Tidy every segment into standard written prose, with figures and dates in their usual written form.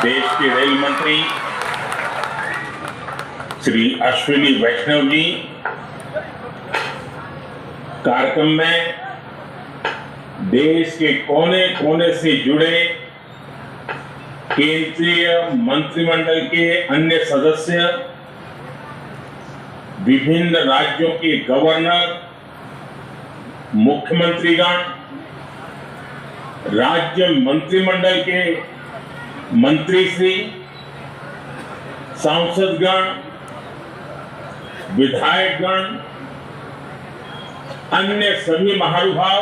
देश के रेल मंत्री श्री अश्विनी वैष्णव जी कार्यक्रम में देश के कोने कोने से जुड़े केंद्रीय मंत्रिमंडल के अन्य सदस्य, विभिन्न राज्यों के गवर्नर, मुख्यमंत्रीगण, राज्य मंत्रिमंडल के मंत्री श्री, सांसदगण, विधायकगण, अन्य सभी महानुभाव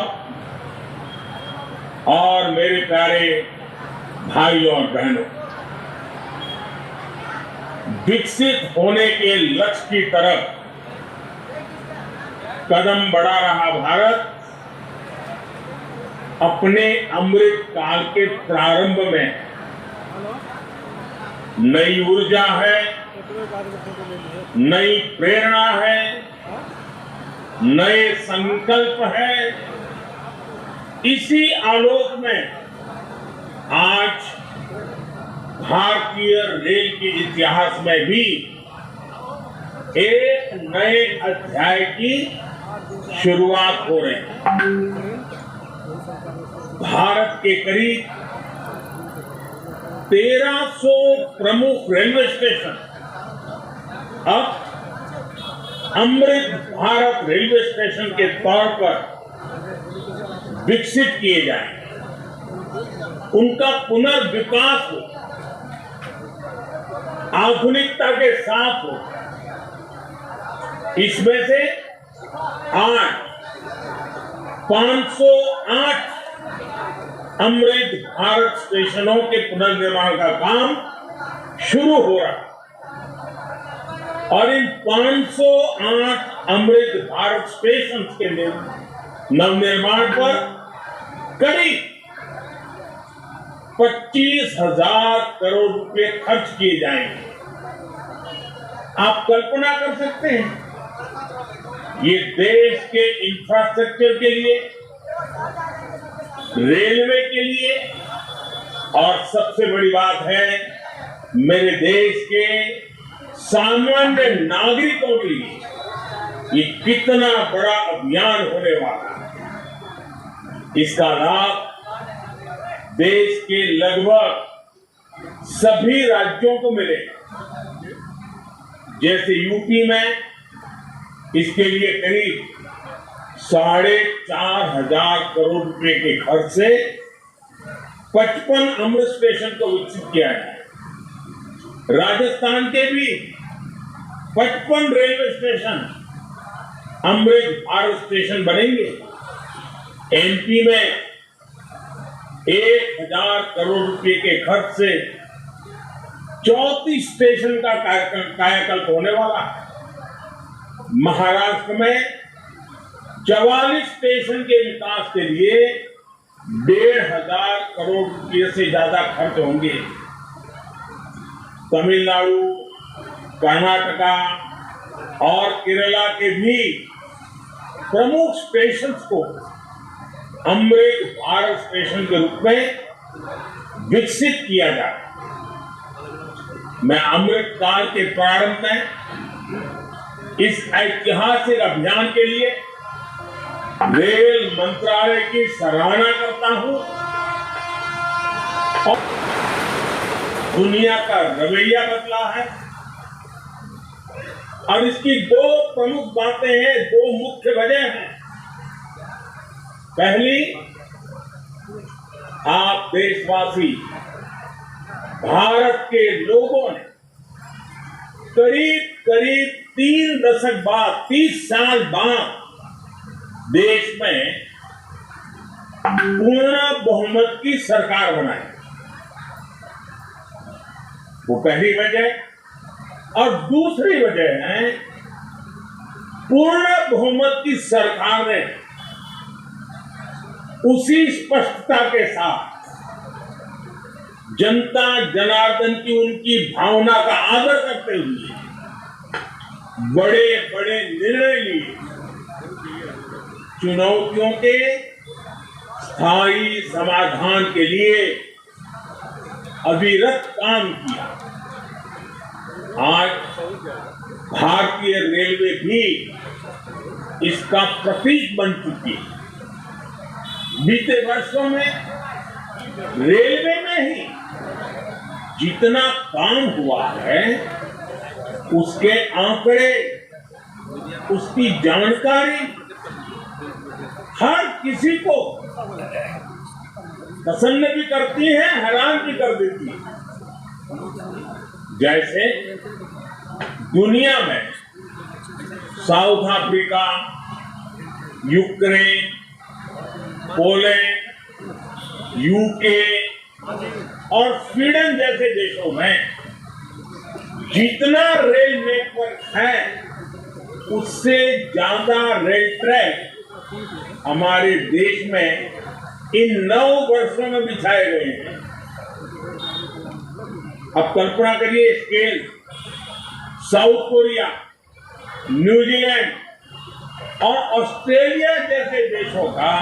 और मेरे प्यारे भाइयों और बहनों, विकसित होने के लक्ष्य की तरफ कदम बढ़ा रहा भारत अपने अमृत काल के प्रारंभ में नई ऊर्जा है, नई प्रेरणा है, नए संकल्प है। इसी आलोक में आज भारतीय रेल के इतिहास में भी एक नए अध्याय की शुरुआत हो रही है। भारत के करीब 1300 प्रमुख रेलवे स्टेशन अब अमृत भारत रेलवे स्टेशन के तौर पर विकसित किए जाएंगे, उनका पुनर्विकास हो, आधुनिकता के साथ हो। इसमें से आज 508 अमृत भारत स्टेशनों के पुनर्निर्माण का काम शुरू हो रहा है और इन 508 अमृत भारत स्टेशन के नवनिर्माण पर करीब 25,000 करोड़ रुपए खर्च किए जाएंगे। आप कल्पना कर सकते हैं, ये देश के इंफ्रास्ट्रक्चर के लिए, रेलवे के लिए और सबसे बड़ी बात है मेरे देश के सामान्य नागरिकों के लिए ये कितना बड़ा अभियान होने वाला है। इसका लाभ देश के लगभग सभी राज्यों को मिलेगा। जैसे यूपी में इसके लिए करीब 4,500 करोड़ रुपए के खर्च से 55 अमृत स्टेशन को विकसित किया है। राजस्थान के भी 55 railway station Amrit Bharat station बनेंगे। एमपी में 1,000 करोड़ रुपए के खर्च से 34 स्टेशन का कायाकल्प होने वाला है। महाराष्ट्र में 44 स्टेशन के विकास के लिए 1,500 करोड़ रुपए से ज्यादा खर्च होंगे। तमिलनाडु, कर्नाटका और केरला के भी प्रमुख स्टेशन को अमृत भारत स्टेशन के रूप में विकसित किया जाए। मैं अमृत काल के प्रारंभ में इस ऐतिहासिक अभियान के लिए रेल मंत्रालय की सराहना करता हूं और दुनिया का रवैया बदला है और इसकी दो प्रमुख बातें हैं, दो मुख्य वजह हैं। पहली, आप देशवासी, भारत के लोगों ने करीब 3 दशक बाद, 30 साल बाद देश में पूर्ण बहुमत की सरकार बनाई। वो पहली वजह। और दूसरी वजह है, पूर्ण बहुमत की सरकार ने उसी स्पष्टता के साथ जनता जनार्दन की उनकी भावना का आदर करते हुए बड़े बड़े निर्णय लिए। चुनौतियों के स्थायी समाधान के लिए अविरत काम किया। आज भारतीय रेलवे भी इसका प्रतीक बन चुकी है। बीते वर्षों में रेलवे में ही जितना काम हुआ है, उसके आंकड़े, उसकी जानकारी हर किसी को पसंद भी करती है, हैरान भी कर देती है। जैसे दुनिया में south Africa, Ukraine, Poland, UK और स्वीडन जैसे देशों में जितना रेल नेटवर्क है, उससे ज्यादा रेल ट्रैक हमारे देश में इन 9 वर्षों में बिछाए गए हैं। अब कल्पना करिए स्केल, साउथ कोरिया, न्यूजीलैंड और ऑस्ट्रेलिया जैसे देशों का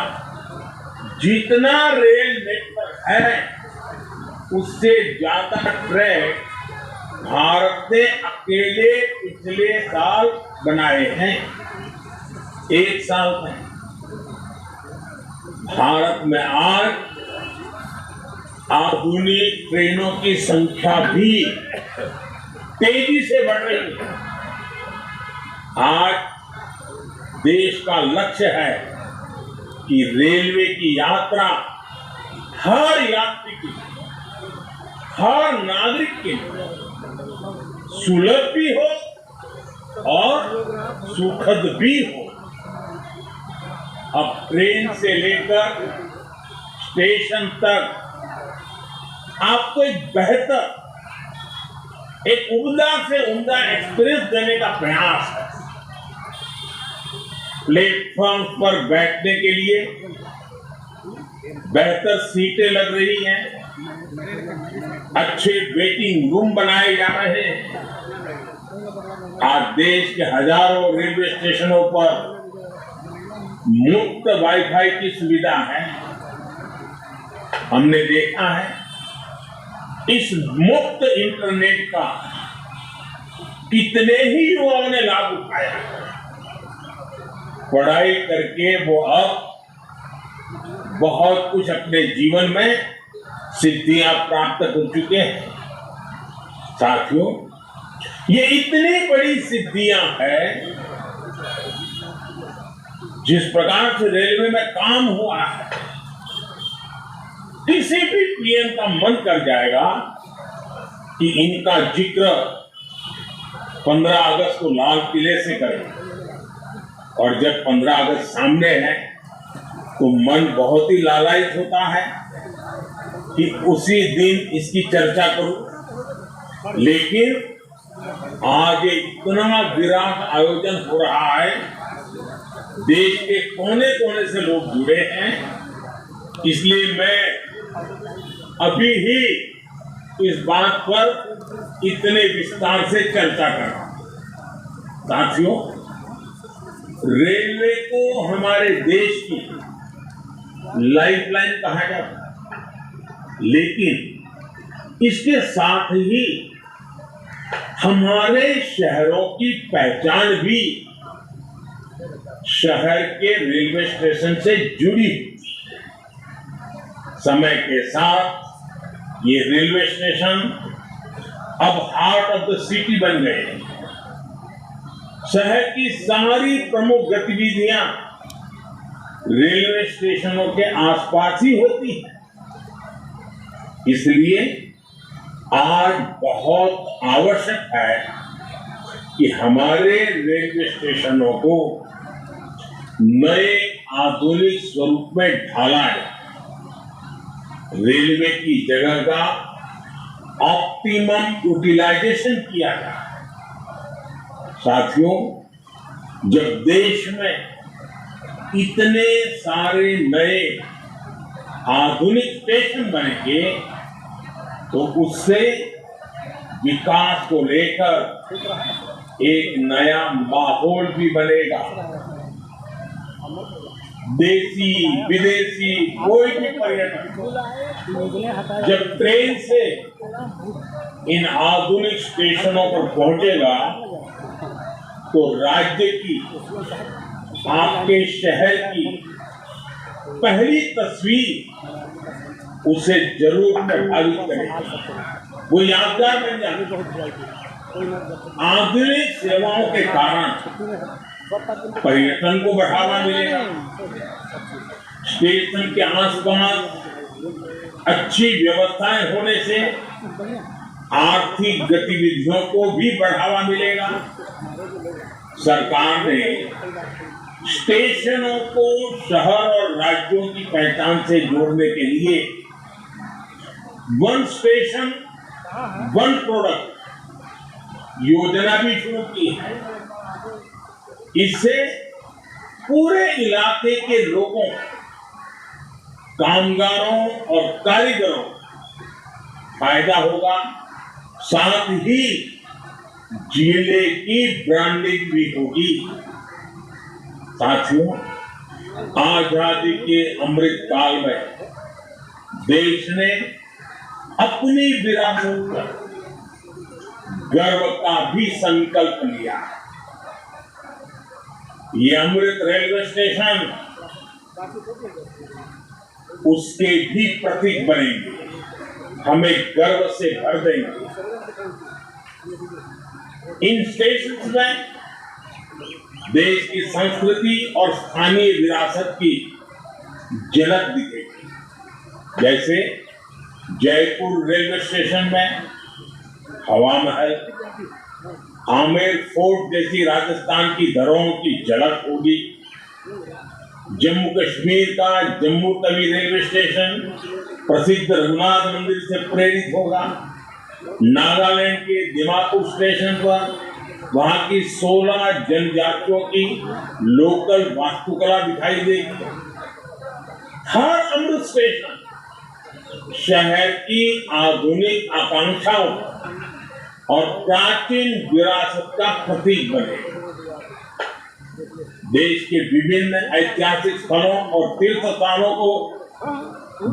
जितना रेल नेटवर्क है, उससे ज्यादा ट्रैक भारत ने अकेले पिछले साल बनाए हैं। एक साल में भारत में आज आधुनिक ट्रेनों की संख्या भी तेजी से बढ़ रही है। आज देश का लक्ष्य है कि रेलवे की यात्रा हर यात्री की, हर नागरिक के लिए सुलभ भी हो और सुखद भी हो। अब ट्रेन से लेकर स्टेशन तक आपको एक बेहतर, एक उम्दा से उम्दा एक्सपीरियंस देने का प्रयास है। प्लेटफॉर्म पर बैठने के लिए बेहतर सीटें लग रही हैं, अच्छे वेटिंग रूम बनाए जा रहे हैं। आज देश के हजारों रेलवे स्टेशनों पर मुफ्त वाईफाई की सुविधा है। हमने देखा है इस मुफ्त इंटरनेट का कितने ही युवाओं ने लाभ उठाया। पढ़ाई करके वो अब बहुत कुछ अपने जीवन में सिद्धियां प्राप्त कर चुके हैं। साथियों, ये इतनी बड़ी सिद्धियां हैं, जिस प्रकार से रेलवे में काम हुआ है, किसी भी पीएम का मन कर जाएगा कि इनका जिक्र 15 अगस्त को लाल किले से करें। और जब 15 अगस्त सामने है तो मन बहुत ही लालायित होता है कि उसी दिन इसकी चर्चा करूं। लेकिन आज इतना विराट आयोजन हो रहा है, देश के कोने कोने से लोग जुड़े हैं, इसलिए मैं अभी ही इस बात पर इतने विस्तार से चर्चा कर रहा हूं। साथियों, रेलवे को हमारे देश की लाइफलाइन कहा जाता है, लेकिन इसके साथ ही हमारे शहरों की पहचान भी शहर के रेलवे स्टेशन से जुड़ी हुई है। समय के साथ ये रेलवे स्टेशन अब हार्ट ऑफ द सिटी बन गए हैं। शहर की सारी प्रमुख गतिविधियां रेलवे स्टेशनों के आसपास ही होती है। इसलिए आज बहुत आवश्यक है कि हमारे रेलवे स्टेशनों को नए आधुनिक स्वरूप में ढाला जाए। रेलवे की जगह का ऑप्टिमम यूटिलाइजेशन किया जाए। साथियों, जब देश में इतने सारे नए आधुनिक स्टेशन बनेंगे तो उससे विकास को लेकर एक नया माहौल भी बनेगा। देसी विदेशी कोई भी पर्यटक जब ट्रेन से इन आधुनिक स्टेशनों पर पहुंचेगा तो राज्य की, आपके शहर की पहली तस्वीर उसे जरूर प्रभावित करेगी, वो यादगार बन जाएगी। आधुनिक सेवाओं के कारण पर्यटन को बढ़ावा मिलेगा, स्टेशन के आसपास अच्छी व्यवस्थाएं होने से आर्थिक गतिविधियों को भी बढ़ावा मिलेगा। सरकार ने स्टेशनों को शहर और राज्यों की पहचान से जोड़ने के लिए वन स्टेशन वन प्रोडक्ट योजना भी शुरू की है। इससे पूरे इलाके के लोगों, कामगारों और कारीगरों फायदा होगा, साथ ही जिले की ब्रांडिंग भी होगी। साथियों, आजादी के अमृत काल में देश ने अपनी विरासत पर गर्व का भी संकल्प लिया। ये अमृत रेलवे स्टेशन उसके भी प्रतीक बनेंगे, हमें गर्व से भर देंगे। इन स्टेशन में देश की संस्कृति और स्थानीय विरासत की झलक दिखेगी। जैसे जयपुर रेलवे स्टेशन में हवा महल, आमेर फोर्ट जैसी राजस्थान की धरोहरों की झलक होगी। जम्मू कश्मीर का जम्मू तवी रेलवे स्टेशन प्रसिद्ध रघुनाथ मंदिर से प्रेरित होगा। नागालैंड के दिमापुर स्टेशन पर वहां की 16 जनजातियों की लोकल वास्तुकला दिखाई देगी। हर अमृत स्टेशन शहर की आधुनिक आकांक्षाओं और प्राचीन विरासत का प्रतीक बने। देश के विभिन्न ऐतिहासिक स्थलों और तीर्थ स्थानों को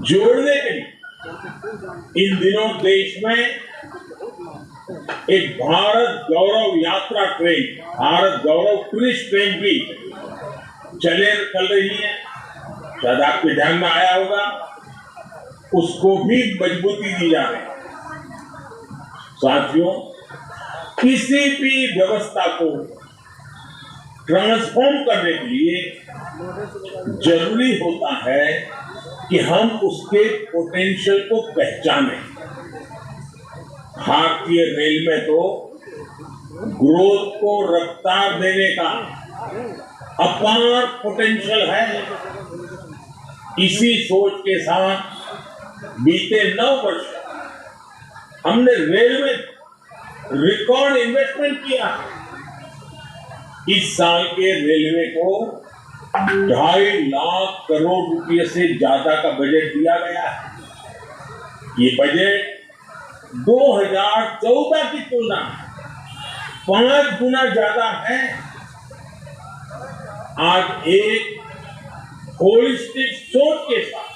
जोड़ने के लिए इन दिनों देश में एक भारत गौरव यात्रा ट्रेन, भारत गौरव टूरिस्ट ट्रेन भी चल रही है। शायद आपके ध्यान में आया होगा, उसको भी मजबूती दी जा रही है। साथियों, किसी भी व्यवस्था को ट्रांसफॉर्म करने के लिए जरूरी होता है कि हम उसके पोटेंशियल को पहचानें। भारतीय रेल में तो ग्रोथ को रफ्तार देने का अपार पोटेंशियल है। इसी सोच के साथ बीते 9 वर्ष हमने रेल में रिकॉर्ड इन्वेस्टमेंट किया। इस साल के रेलवे को 2.5 लाख करोड़ रुपए से ज्यादा का बजट दिया गया है। ये बजट 2014 की तुलना 5 गुना ज्यादा है। आज एक होलिस्टिक सोच के साथ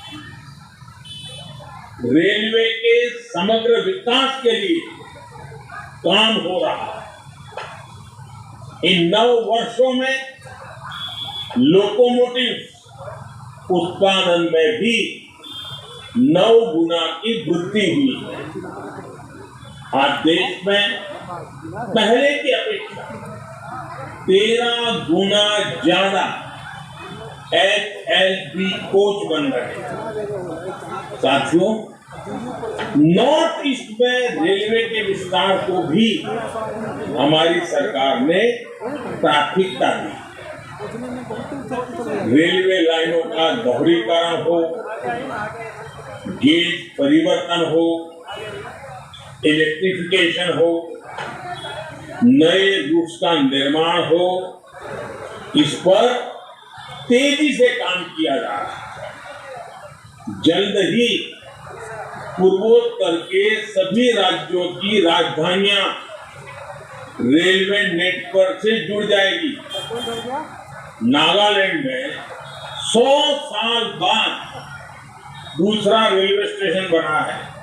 रेलवे के समग्र विकास के लिए काम हो रहा है। इन 9 वर्षों में लोकोमोटिव उत्पादन में भी 9 गुना की वृद्धि हुई है। आज देश में पहले की अपेक्षा 13 गुना ज्यादा HLB कोच बन रहे हैं। साथियों, नॉर्थ ईस्ट में रेलवे के विस्तार को भी हमारी सरकार ने प्राथमिकता दी। रेलवे लाइनों का दोहरीकरण हो, गेज परिवर्तन हो, इलेक्ट्रिफिकेशन हो, नए रूट्स का निर्माण हो, इस पर तेजी से काम किया जा रहा है। जल्द ही पूर्वोत्तर के सभी राज्यों की राजधानियां रेलवे नेटवर्क से जुड़ जाएगी। नागालैंड में 100 साल बाद दूसरा रेलवे स्टेशन बना है।